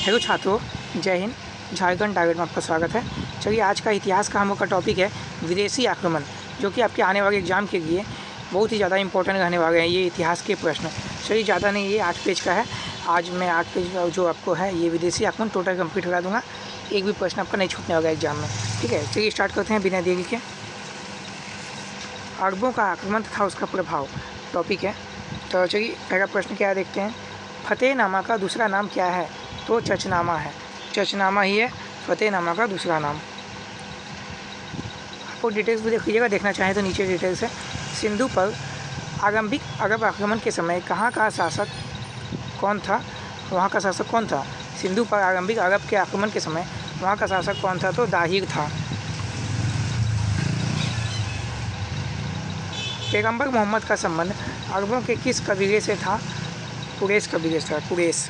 Hello छात्रों, जय Hind. Jharkhand target में आपका स्वागत है। चलिए, आज का इतिहास का हम लोग का टॉपिक है विदेशी आक्रमण, जो कि आपके आने वाले एग्जाम के लिए बहुत ही ज़्यादा इंपॉर्टेंट रहने वाले हैं ये इतिहास के प्रश्न। चलिए, ज़्यादा नहीं, ये 8 पेज का है। आज मैं 8 पेज जो आपको है ये विदेशी आक्रमण टोटल कंप्लीट करा दूँगा। एक भी प्रश्न आपका नहीं छूटने वाला एग्जाम में। ठीक है, चलिए स्टार्ट करते हैं बिना देरी के। अरबों का आक्रमण तथा उसका प्रभाव टॉपिक है। तो चलिए, पहला प्रश्न क्या देखते हैं। फतेहनामा का दूसरा नाम क्या है? तो चचनामा है। चचनामा ही है फतेहनामा का दूसरा नाम। आपको डिटेल्स भी देख लीजिएगा, देखना चाहें तो नीचे डिटेल्स है। सिंधु पर आरंभिक अरब आक्रमण के समय कहाँ का शासक कौन था? वहाँ का शासक कौन था? सिंधु पर आरंभिक अरब के आक्रमण के समय वहाँ का शासक कौन था? तो दाहिर था। पैगंबर मोहम्मद का संबंध अरबों के किस कबीले से था? कुरैश कबीले से था। कुरैश।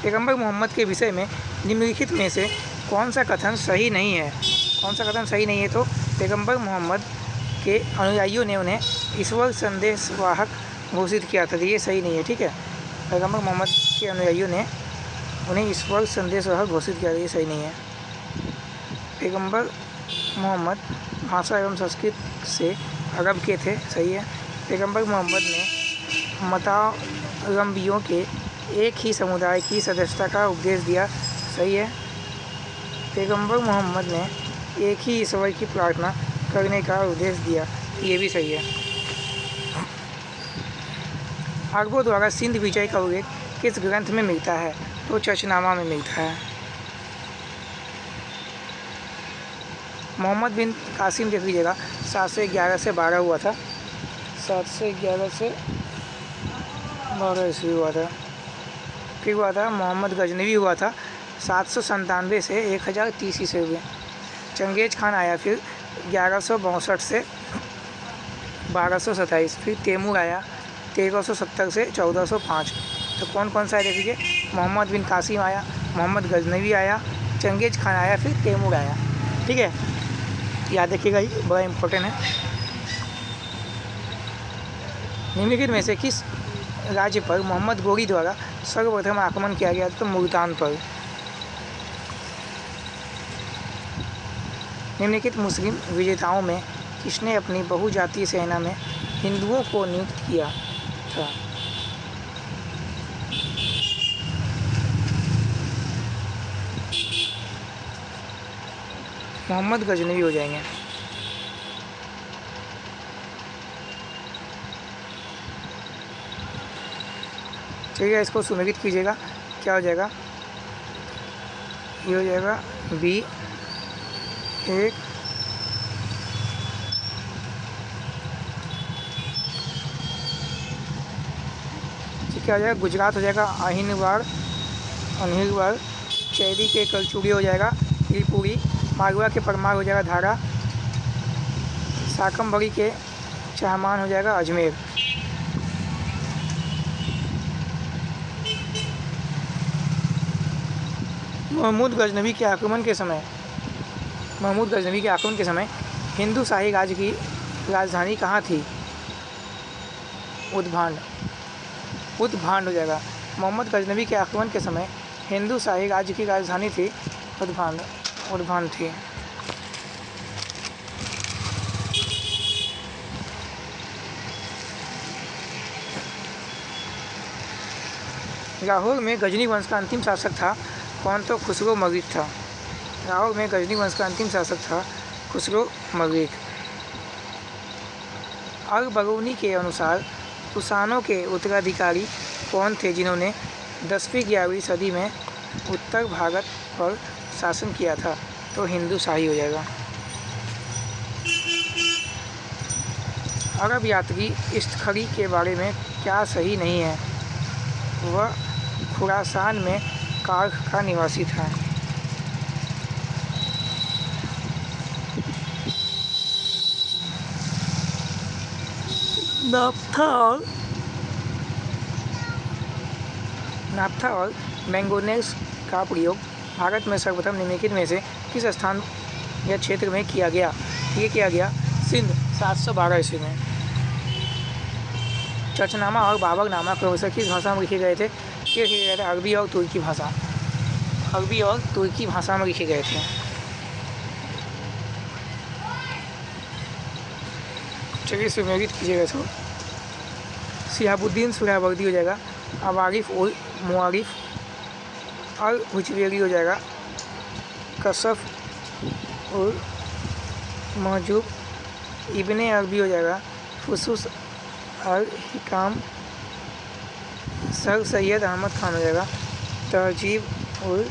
पैगंबर मोहम्मद के विषय में निम्नलिखित में से कौन सा कथन सही नहीं है? कौन सा कथन सही नहीं है? तो पैगंबर मोहम्मद के अनुयायियों ने उन्हें ईश्वर संदेशवाहक घोषित किया था। ये सही नहीं है। ठीक है, पैगंबर मोहम्मद के अनुयायियों ने उन्हें ईश्वर संदेशवाहक घोषित किया था। ये सही नहीं है। पैगंबर मोहम्मद भाषा एवं संस्कृत से अरब के थे। सही है। पैगंबर मोहम्मद ने मतावलंबियों के एक ही समुदाय की सदस्यता का उपदेश दिया। सही है। पैगंबर मोहम्मद ने एक ही ईश्वर की प्रार्थना करने का उपदेश दिया। ये भी सही है। अरबों द्वारा सिंध विजय का उल्लेख किस ग्रंथ में मिलता है? तो चचनामा में मिलता है। मोहम्मद बिन कासिम देख लीजिएगा, 711 से 12 हुआ था। 711 से 12 ईस्वी हुआ था। फिर हुआ था मोहम्मद गजनवी हुआ था 797 से 1030 ईस्वी में। चंगेज खान आया फिर 1162 से 1227। फिर तैमूर आया 1370 से 1405। तो कौन कौन सा है देख लीजिए। मोहम्मद बिन कासिम आया, मोहम्मद गजनवी आया, चंगेज खान आया, फिर तैमूर आया। ठीक है, याद रखिएगा, ये बड़ा इम्पोर्टेंट है। निम्नलिखित में से किस राज्य पर मोहम्मद गोरी द्वारा सर्वप्रथम आक्रमण किया गया? तो मुल्तान पर। निम्नलिखित मुस्लिम विजेताओं में किसने अपनी बहुजातीय सेना में हिंदुओं को नियुक्त किया था? मोहम्मद गजनवी हो जाएंगे। ठीक है, इसको सुमेलित कीजिएगा। क्या हो जाएगा? ये हो जाएगा बी 1। क्या हो जाएगा? गुजरात हो जाएगा अहिनवाड़, चैदी के कलचूड़ी हो जाएगा त्रिपुरी, मालवा के परमार हो जाएगा धारा, शाकंभरी के चाहमान हो जाएगा अजमेर। महमूद गजनवी के आक्रमण के समय हिंदू शाही राज्य की राजधानी कहाँ थी? उद्भांड हो जाएगा। मोहम्मद गजनवी के आक्रमण के समय हिंदू शाही राज्य की राजधानी थी उद्भांड थी। लाहौर में गजनी वंश का अंतिम शासक था कौन? तो खुसरो मगरिक था। लाहौर में गजनी वंश का अंतिम शासक था खुसरो मगरिक। अल-बरूनी के अनुसार कुषाणों के उत्तराधिकारी कौन थे जिन्होंने 10वीं-11वीं सदी में उत्तर भारत पर शासन किया था? तो हिंदू शाही हो जाएगा। अरब यात्री इस्तखरी के बारे में क्या सही नहीं है? वह खुरासान में कार्ख का निवासी था। नाफ्था और मैंगनीज का प्रयोग भारत में सर्वप्रथम निम्नलिखित में से किस स्थान या क्षेत्र में किया गया? ये किया गया सिंध 712 ईस्वी में। चचनामा और बाबरनामा क्रमशः किस भाषा में लिखे गए थे? ये लिखे गए थे अरबी और तुर्की भाषा, अरबी और तुर्की भाषा में लिखे गए थे। चलिए सुमेरित कीजिएगा इसको। शिहाबुद्दीन सुहरावर्दी हो जाएगा, अवारिफ उल मुआरिफ, अल हुजवेरी हो जाएगा, कशफ उल महजूब, इब्ने अरबी हो जाएगा, फुसूस अल हिकाम, सर सैयद अहमद खान हो जाएगा, तहजीब उल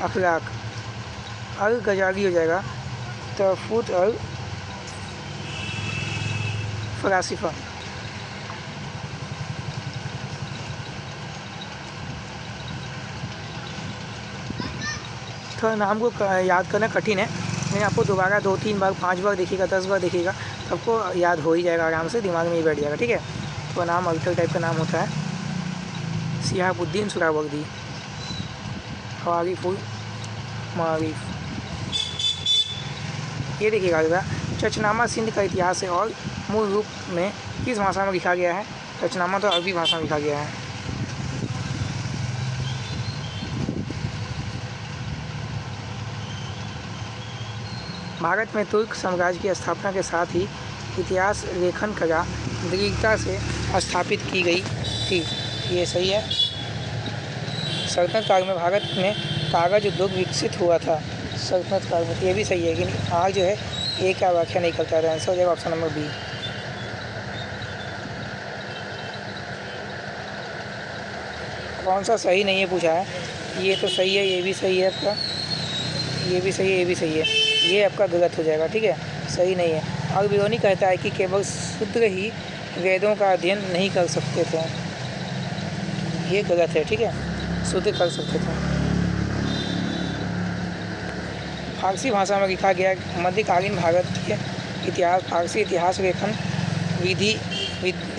अखलाक, अल गजाली हो जाएगा, तहफुत अल फलासिफा। थोड़ा नाम को याद करना कठिन है, लेकिन आपको दोबारा 2-3 बार 5 बार देखिएगा 10 बार देखिएगा सबको याद हो ही जाएगा, आराम से दिमाग में ही बैठ जाएगा। ठीक है, तो नाम अल्टर टाइप का नाम होता है। शिहाबुद्दीन सुहरावर्दी, आरिफ उल मारिफ। ये देखिएगा होगा चचनामा सिंध का इतिहास है और मूल रूप में किस भाषा में लिखा गया है? चचनामा तो अरबी भाषा में लिखा गया है। भारत में तुर्क साम्राज्य की स्थापना के साथ ही इतिहास लेखन कला दृढ़ता से स्थापित की गई थी। ये सही है। सल्तनत काल में भारत में कागज उद्योग विकसित हुआ था। सल्तनत काल में ये भी सही है, लेकिन आज जो है ये का व्याख्या नहीं करता है। आंसर हो जाएगा ऑप्शन नंबर बी। कौन सा सही नहीं है पूछा है? ये तो सही है, ये भी सही है आपका, ये भी सही है, ये भी सही है, ये आपका गलत हो जाएगा। ठीक है, सही नहीं है। और बिरोनी कहता है कि केवल शूद्र ही वेदों का अध्ययन नहीं कर सकते थे। ये गलत है। ठीक है, शूद्र कर सकते थे। फारसी भाषा में लिखा गया मध्यकालीन भारत के इतिहास फारसी इतिहास लेखन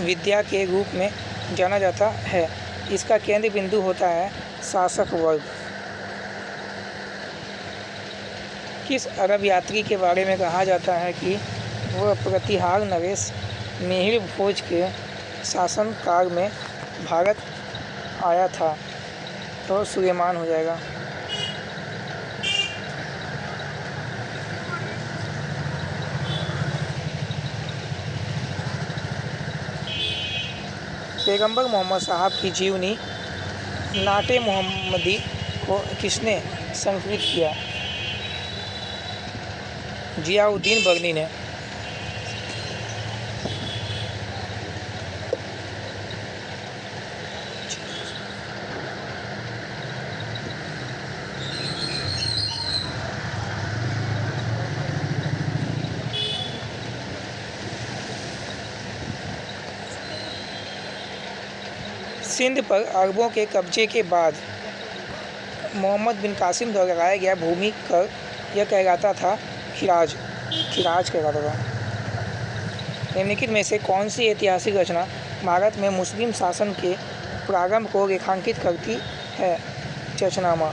विद्या के रूप में जाना जाता है। इसका केंद्र बिंदु होता है शासक वर्ग। किस अरब यात्री के बारे में कहा जाता है कि वह प्रतिहार नरेश मिहिर भोज के शासनकाल में भारत आया था? तो सुलेमान हो जाएगा। पैगंबर मोहम्मद साहब की जीवनी नाटे मोहम्मदी को किसने संकलित किया? जियाउद्दीन बर्नी ने। सिंध पर अरबों के कब्जे के बाद मोहम्मद बिन कासिम द्वारा लगाया गया भूमि कर यह कहलाता था खिराज कहलाता था। निम्नलिखित में से कौन सी ऐतिहासिक रचना भारत में मुस्लिम शासन के प्रारंभ को रेखांकित करती है? चचनामा।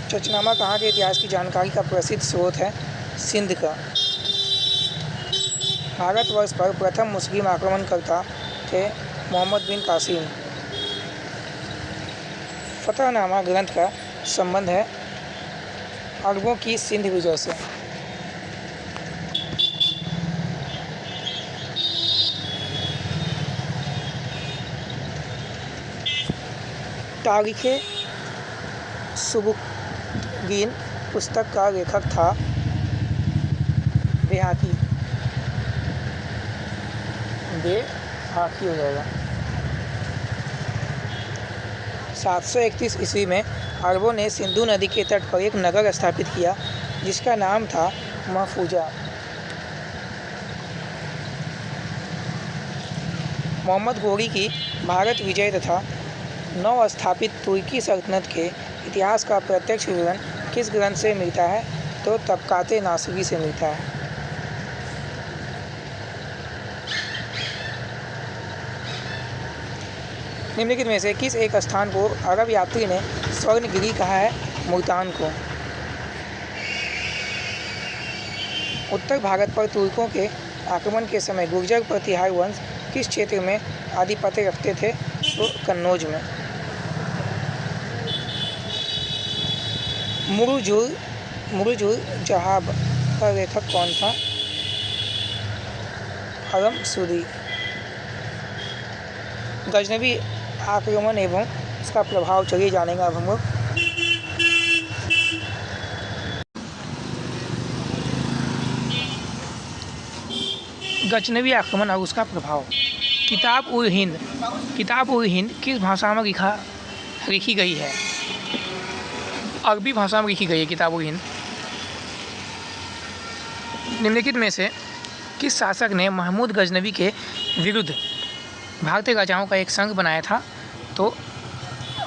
चचनामा कहाँ के इतिहास की जानकारी का प्रसिद्ध स्रोत है? सिंध का। भारतवर्ष पर प्रथम मुस्लिम आक्रमणकर्ता थे मोहम्मद बिन कासिम। फतहनामा ग्रंथ का संबंध है अरबों की सिंध विजय से। तारीख़े सुबुकीन पुस्तक का लेखक था बेहाकी हो जाएगा। 731 ईस्वी में अरबों ने सिंधु नदी के तट पर एक नगर स्थापित किया जिसका नाम था महफूजा। मोहम्मद गोरी की भारत विजय तथा नव स्थापित तुर्की सल्तनत के इतिहास का प्रत्यक्ष विवरण किस ग्रंथ से मिलता है? तो तबकाते नासिरी से मिलता है। निम्नलिखित में से किस एक स्थान को अरब यात्री ने स्वर्णगिरी कहा है? मुल्तान को। उत्तर भारत पर तुर्कों के आक्रमण के समय गुर्जर प्रतिहार वंश किस क्षेत्र में आधिपत्य रखते थे? तो कन्नौज में। मुरुजुर जहाब का लेखक कौन था? अरम सूरी। गजनवी आक्रमण एवं उसका प्रभाव चलिए जानेंगे अब हम लोग। गजनवी आक्रमण और उसका प्रभाव। किताब उल हिंद किस भाषा में लिखी गई है? अरबी भाषा में लिखी गई है किताब उल हिंद। निम्नलिखित में से किस शासक ने महमूद गजनवी के विरुद्ध भारतीय राजाओं का एक संघ बनाया था? तो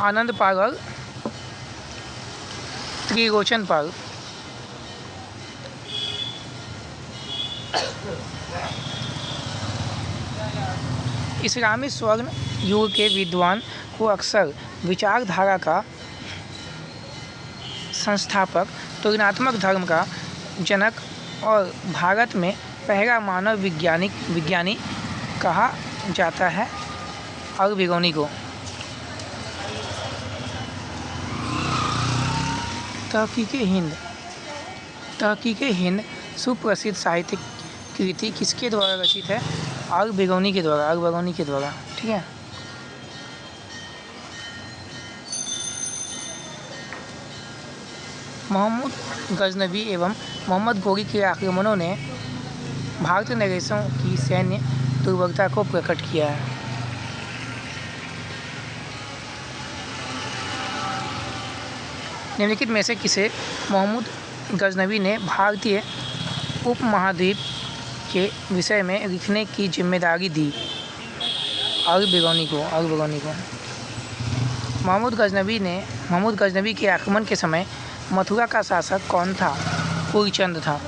आनंद पाल और त्रिलोचन पाल। इस्लामी स्वर्ण युग के विद्वान को अक्सर विचारधारा का संस्थापक, तुलनात्मक धर्म का जनक और भारत में पहला मानव विज्ञानी कहा जाता है अल-बिरूनी को। तहकीके हिंद सुप्रसिद्ध साहित्यिक कृति किसके द्वारा रचित है? अल-बिरूनी के द्वारा। ठीक है। महमूद गजनवी एवं मोहम्मद गोरी के आक्रमणों ने भारतीय नरेशों की सैन्य दुर्बलता को प्रकट किया है। निम्नलिखित में से किसे महमूद गजनवी ने भारतीय उपमहाद्वीप के विषय में लिखने की जिम्मेदारी दी? अल-बिरूनी को। महमूद गजनवी के आक्रमण के समय मथुरा का शासक कौन था? कुलचंद था।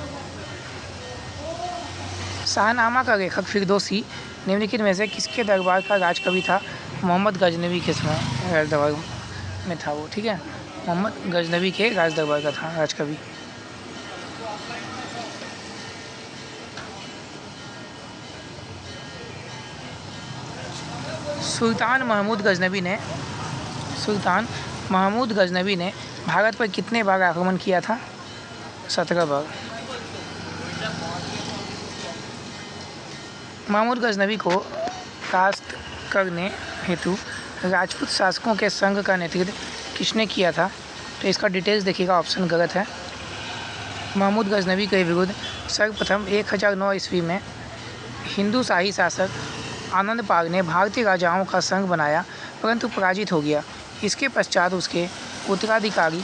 शाहनामा का लेखक फिरदौसी निम्नलिखित में से किसके दरबार का राजकवि था? मोहम्मद गजनवी के समय राज दरबार में था वो। ठीक है, मोहम्मद गजनवी के राज दरबार का था राजकवि। सुल्तान महमूद गजनवी ने भारत पर कितने बार आक्रमण किया था? 17 बार। महमूद गजनवी को कास्ट करने हेतु राजपूत शासकों के संघ का नेतृत्व किसने किया था? तो इसका डिटेल्स देखिएगा, ऑप्शन गलत है। महमूद गजनवी के विरुद्ध सर्वप्रथम 1009 ईस्वी में हिंदू शाही शासक आनंद पाल ने भारतीय राजाओं का संघ बनाया, परंतु पराजित हो गया। इसके पश्चात उसके उत्तराधिकारी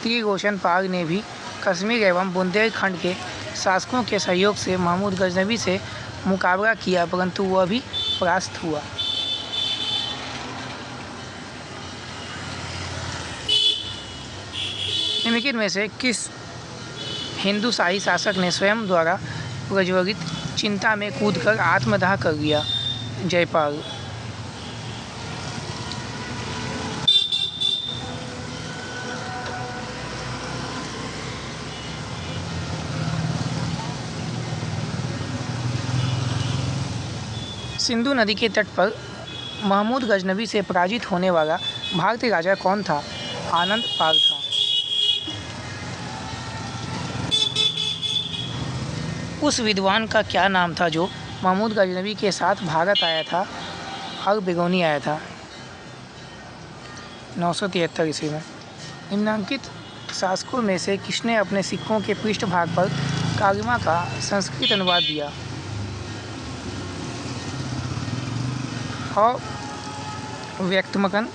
त्रिलोचन पाल ने भी कश्मीर एवं बुंदेलखंड के शासकों के सहयोग से महमूद गजनवी से मुकाबला किया, परंतु वह भी परास्त हुआ। निम्नलिखित में से किस हिंदू शाही शासक ने स्वयं द्वारा प्रज्वलित चिंता में कूदकर आत्मदाह कर लिया? जयपाल। सिंधु नदी के तट पर महमूद गजनवी से पराजित होने वाला भारतीय राजा कौन था? आनंद पाल था। उस विद्वान का क्या नाम था जो महमूद गजनवी के साथ भारत आया था? अल-बिरूनी आया था 973 ईस्वी में। निम्नांकित शासकों में से किसने अपने सिक्कों के पृष्ठभाग पर कालिमा का संस्कृत अनुवाद दिया? और व्यक्तमकन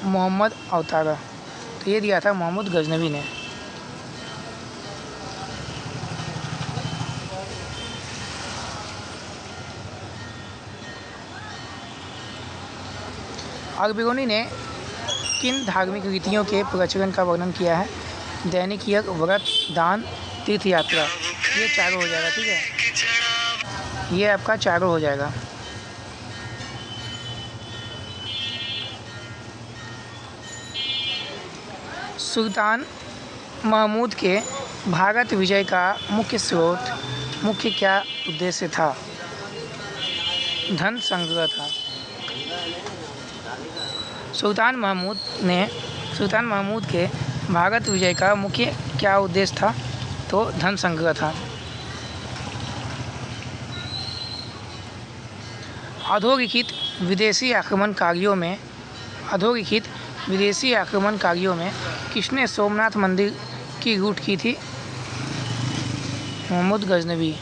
मोहम्मद अवतारा। तो ये दिया था महमूद गजनवी ने। अल-बिरूनी ने किन धार्मिक रीतियों के प्रचलन का वर्णन किया है? दैनिक यज्ञ, व्रत, दान, तीर्थ यात्रा। ये चारों हो जाएगा। ठीक है, ये आपका चारों हो जाएगा। सुल्तान महमूद के भारत विजय का मुख्य स्रोत मुख्य क्या उद्देश्य था? धन संग्रह था। सुल्तान महमूद के भारत विजय का मुख्य क्या उद्देश्य था? तो धन संग्रह था। अधोरेखित विदेशी आक्रमणकारियों में किसने सोमनाथ मंदिर की लूट की थी? मोहम्मद गजनवी।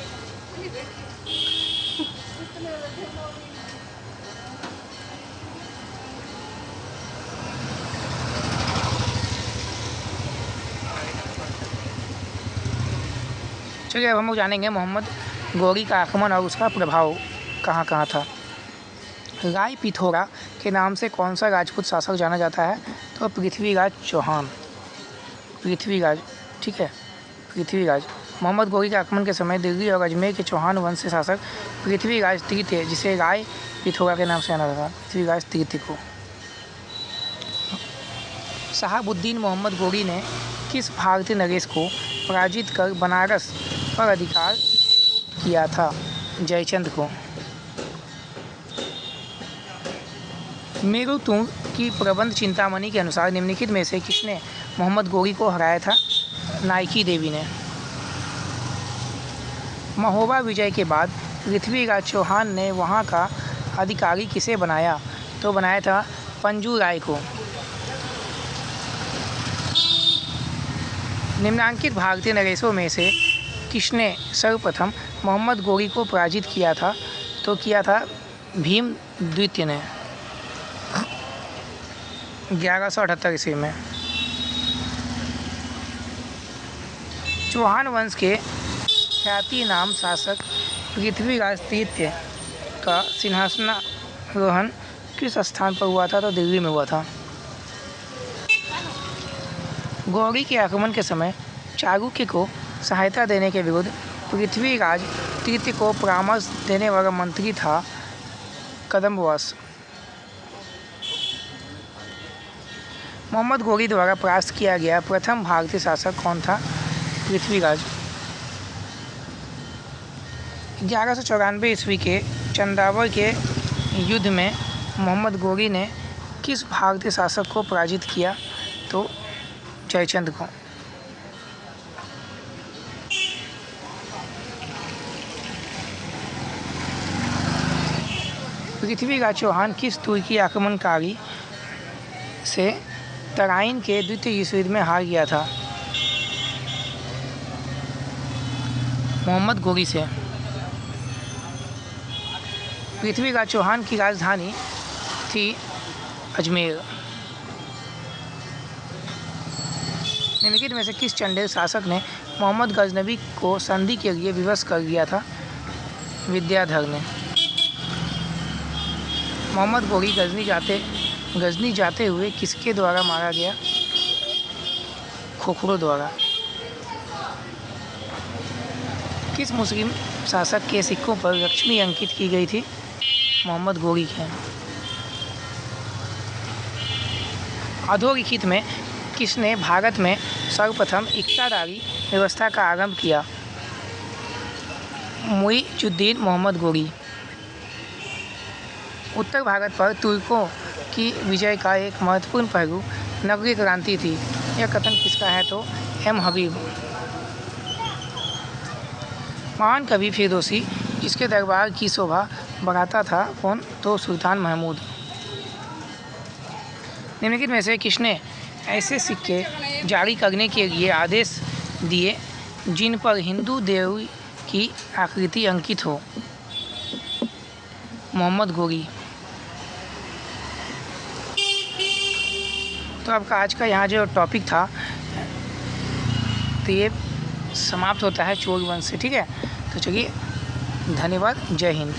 चलिए अब हम लोग जानेंगे मोहम्मद गौरी का आक्रमण और उसका प्रभाव कहाँ कहाँ था। राय पिथौरा के नाम से कौन सा राजपूत शासक जाना जाता है? तो पृथ्वीराज चौहान। पृथ्वीराज, ठीक है, पृथ्वीराज। मोहम्मद गौरी के आक्रमण के समय दिल्ली और अजमेर के चौहान वंश के शासक पृथ्वीराज तृतीय, जिसे राय पिथौरा के नाम से जाना जाता है, पृथ्वीराज तृतीय को। शहाबुद्दीन मोहम्मद गौरी ने किस भारतीय नरेश को पराजित कर बनारस पर अधिकार किया था? जयचंद को। मेरुतुंग की प्रबंध चिंतामणि के अनुसार निम्नलिखित में से किसने मोहम्मद गौरी को हराया था? नाइकी देवी ने। महोबा विजय के बाद पृथ्वीराज चौहान ने वहां का अधिकारी किसे बनाया? तो बनाया था पंजू राय को। निम्नांकित भारतीय नरेशों में से किसने सर्वप्रथम मोहम्मद गौरी को पराजित किया था? तो किया था भीम द्वितीय ने 1178 ईस्वी में। चौहान वंश के ख्यातिनाम शासक पृथ्वीराज तृतीय का सिंहासनारोहण किस स्थान पर हुआ था? तो दिल्ली में हुआ था। गौरी के आक्रमण के समय चालुक्य को सहायता देने के विरुद्ध पृथ्वीराज तृतीय को परामर्श देने वाला मंत्री था कदम्बवास। मोहम्मद गौरी द्वारा परास्त किया गया प्रथम भारतीय शासक कौन था? पृथ्वीराज। 1194 ईस्वी के चंदावर के युद्ध में मोहम्मद गौरी ने किस भारतीय शासक को पराजित किया? तो जयचंद को। पृथ्वीराज चौहान किस तुर्की आक्रमणकारी से तराइन के द्वितीय विश्व युद्ध में हार गया था? मोहम्मद गौरी से। पृथ्वीराज चौहान की राजधानी थी अजमेर। निम्नलिखित में से किस चंडेल शासक ने मोहम्मद गजनवी को संधि के लिए विवश कर दिया था? विद्याधर ने। मोहम्मद गौरी गजनी जाते हुए किसके द्वारा मारा गया? खोखरो द्वारा। किस मुस्लिम शासक के सिक्कों पर लक्ष्मी अंकित की गई थी? मोहम्मद गौरी के। अधोरेखित में किसने भारत में सर्वप्रथम इक्तादारी व्यवस्था का आरंभ किया? मुइजुद्दीन मोहम्मद गौरी। उत्तर भारत पर तुर्कों की विजय का एक महत्वपूर्ण पहलू नगरीय क्रांति थी। यह कथन किसका है? तो एम हबीब। महान कवि फिरदौसी जिसके दरबार की शोभा बढ़ाता था कौन? तो सुल्तान महमूद। निम्नलिखित में से किसने ऐसे सिक्के जारी करने के लिए आदेश दिए जिन पर हिंदू देवी की आकृति अंकित हो? मोहम्मद गौरी। तो आपका आज का यहाँ जो टॉपिक था तो ये समाप्त होता है चोल वंश से। ठीक है, तो चलिए, धन्यवाद, जय हिंद।